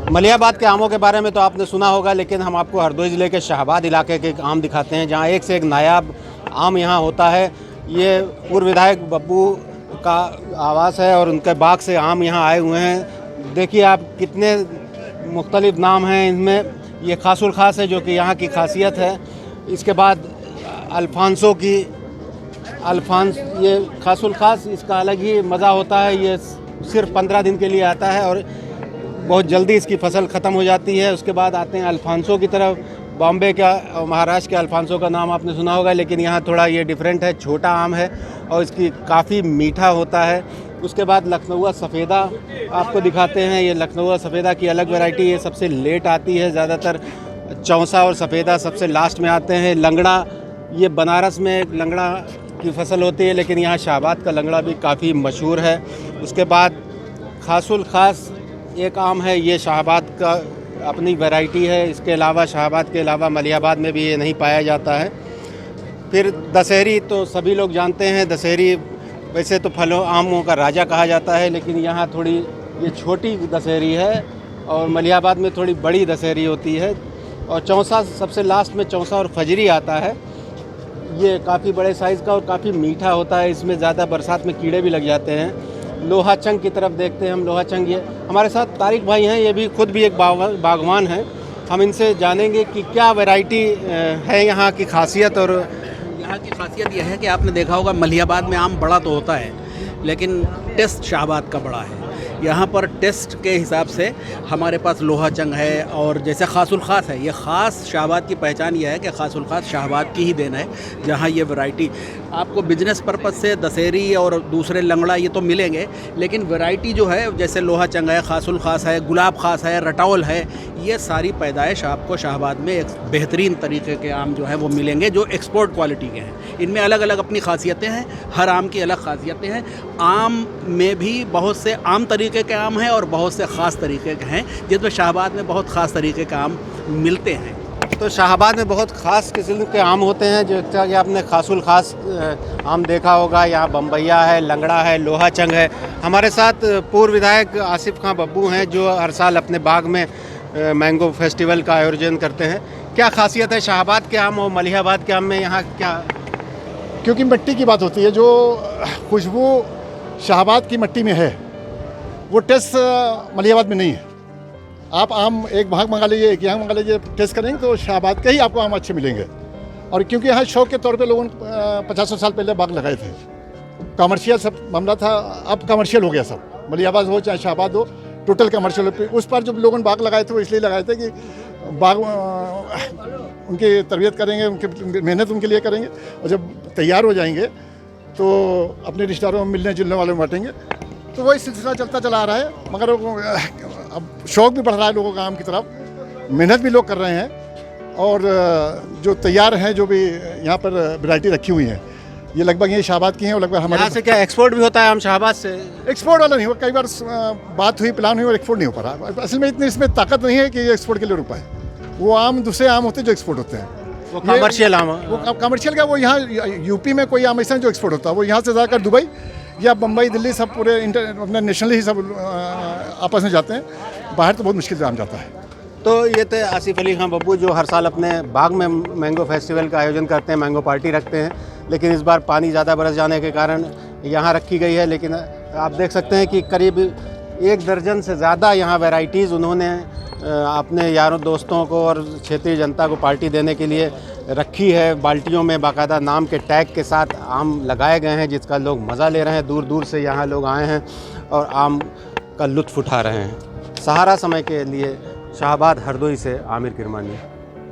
मलिहाबाद के आमों के बारे में तो आपने सुना होगा, लेकिन हम आपको हरदोई ज़िले के शाहबाद इलाके के आम दिखाते हैं, जहां एक से एक नायाब आम यहां होता है। ये पूर्व विधायक बब्बू का आवास है और उनके बाग से आम यहां आए हुए हैं। देखिए आप कितने मुख्तलिफ नाम हैं इनमें। ये खासुल खास है जो कि यहाँ की खासियत है। इसके बाद अल्फांसो की ये खासुल खास, इसका अलग ही मज़ा होता है। ये सिर्फ 15 दिन के लिए आता है और बहुत जल्दी इसकी फसल ख़त्म हो जाती है। उसके बाद आते हैं अल्फांसो की तरफ। बॉम्बे का और महाराष्ट्र के अल्फांसो का नाम आपने सुना होगा, लेकिन यहाँ थोड़ा ये डिफरेंट है, छोटा आम है और इसकी काफ़ी मीठा होता है। उसके बाद लखनऊआ सफ़ेदा आपको दिखाते हैं। ये लखनऊआ सफ़ेदा की अलग वैरायटी, ये सबसे लेट आती है। ज़्यादातर चौसा और सफ़ेदा सबसे लास्ट में आते हैं। लंगड़ा, ये बनारस में लंगड़ा की फसल होती है, लेकिन यहाँ शाहबाद का लंगड़ा भी काफ़ी मशहूर है। उसके बाद खासुल खास एक आम है, ये शाहबाद का अपनी वैरायटी है। इसके अलावा शाहबाद के अलावा मलिहाबाद में भी ये नहीं पाया जाता है। फिर दशहरी तो सभी लोग जानते हैं। दशहरी वैसे तो फलों आमों का राजा कहा जाता है, लेकिन यहाँ थोड़ी ये छोटी दशहरी है और मलिहाबाद में थोड़ी बड़ी दशहरी होती है। और चौसा सबसे लास्ट में चौसा और फजरी आता है। ये काफ़ी बड़े साइज़ का और काफ़ी मीठा होता है। इसमें ज़्यादा बरसात में कीड़े भी लग जाते हैं। लोहा चंग की तरफ देखते हैं हम। लोहा चंग, ये हमारे साथ तारिक भाई हैं, ये भी खुद भी एक बागवान हैं। हम इनसे जानेंगे कि क्या वैरायटी है यहाँ की खासियत। और यहाँ की खासियत यह है कि आपने देखा होगा मलिहाबाद में आम बड़ा तो होता है, लेकिन टेस्ट शाहबाद का बड़ा है। यहाँ पर टेस्ट के हिसाब से हमारे पास लोहा चंग है और जैसे खासुल खास है। ये ख़ास शाहबाद की पहचान यह है कि खासुल खास शाहबाद की ही देन है, जहाँ ये वैरायटी आपको बिजनेस पर्पज़ से दशहरी और दूसरे लंगड़ा ये तो मिलेंगे, लेकिन वैरायटी जो है जैसे लोहा चंग है, खासुल खास है, गुलाब खास है, रटौल है, ये सारी पैदाइश आपको शाहबाद में एक बेहतरीन तरीके के आम जो है वो मिलेंगे, जो एक्सपोर्ट क्वालिटी के हैं। इनमें अलग अलग अपनी खासियतें हैं, हर आम की अलग खासियतें हैं। आम में भी बहुत से आम तरीके के आम हैं और बहुत से ख़ास तरीके के हैं, जिसमें शाहबाद में बहुत ख़ास तरीके के आम मिलते हैं। तो शाहबाद में बहुत ख़ास किस्म के आम होते हैं, जैसा कि आपने खासुल खास आम देखा होगा। यहाँ बम्बैया है, लंगड़ा है, लोहा चंग है। हमारे साथ पूर्व विधायक आसिफ खां बब्बू हैं, जो हर साल अपने बाग में मैंगो फेस्टिवल का आयोजन करते हैं। क्या खासियत है शाहबाद के आम और मलिहाबाद के आम में यहाँ क्या? क्योंकि मिट्टी की बात होती है, जो खुशबू शाहबाद की मिट्टी में है वो टेस्ट मलिहाबाद में नहीं है। आप आम एक भाग मंगा लीजिए, एक यहाँ मंगा लीजिए, टेस्ट करेंगे तो शाहबाद के ही आपको आम अच्छे मिलेंगे। और क्योंकि यहाँ शौक के तौर पे लोगों ने 50 साल पहले बाग लगाए थे, कमर्शियल सब मामला था, अब कमर्शियल हो गया सब। मलिहाबाद हो चाहे शाहबाद हो, टोटल कमर्शियल। उस पर जब लोगों ने बाग लगाए थे वो इसलिए लगाए थे कि बाग उनकी तरबियत करेंगे, उनकी मेहनत उनके लिए करेंगे, और जब तैयार हो जाएंगे तो अपने रिश्तेदारों में मिलने जुलने वालों में बांटेंगे। तो वही सिलसिला चलता चला आ रहा है। मगर अब शौक़ भी बढ़ रहा है लोगों का आम की तरफ, मेहनत भी लोग कर रहे हैं। और जो तैयार हैं, जो भी यहाँ पर वैरायटी रखी हुई हैं, ये लगभग ये शाहबाद की हैं और लगभग हमारे यहाँ से क्या एक्सपोर्ट भी होता है आम शाहबाद से? एक्सपोर्ट वाला नहीं हुआ, कई बार बात हुई, प्लान हुई और एक्सपोर्ट नहीं हो पा रहा। असल में इतनी इसमें ताकत नहीं है कि ये एक्सपोर्ट के लिए रुक पाए। वो आम दूसरे आम होते हैं जो एक्सपोर्ट होते हैं, वो कमर्शियल आम। वो कमर्शियल का, वो यहाँ यूपी में कोई आम ऐसा जो एक्सपोर्ट होता है, वो यहाँ से ज़्यादातर दुबई या बम्बई, दिल्ली, सब पूरे अपने नेशनली ही सब आपस में जाते हैं। बाहर तो बहुत मुश्किल से आम जाता है। तो ये थे आसिफ अली खां बब्बू, जो हर साल अपने बाग में मैंगो फेस्टिवल का आयोजन करते हैं, मैंगो पार्टी रखते हैं। लेकिन इस बार पानी ज़्यादा बरस जाने के कारण यहाँ रखी गई है। लेकिन आप देख सकते हैं कि करीब 1 दर्जन से ज़्यादा यहाँ वैरायटीज़ उन्होंने अपने यारों दोस्तों को और क्षेत्रीय जनता को पार्टी देने के लिए रखी है। बाल्टियों में बाकायदा नाम के टैग के साथ आम लगाए गए हैं, जिसका लोग मज़ा ले रहे हैं। दूर दूर से यहाँ लोग आए हैं और आम का लुत्फ़ उठा रहे हैं। सहारा समय के लिए शाहबाद हरदोई से आमिर किरमानी।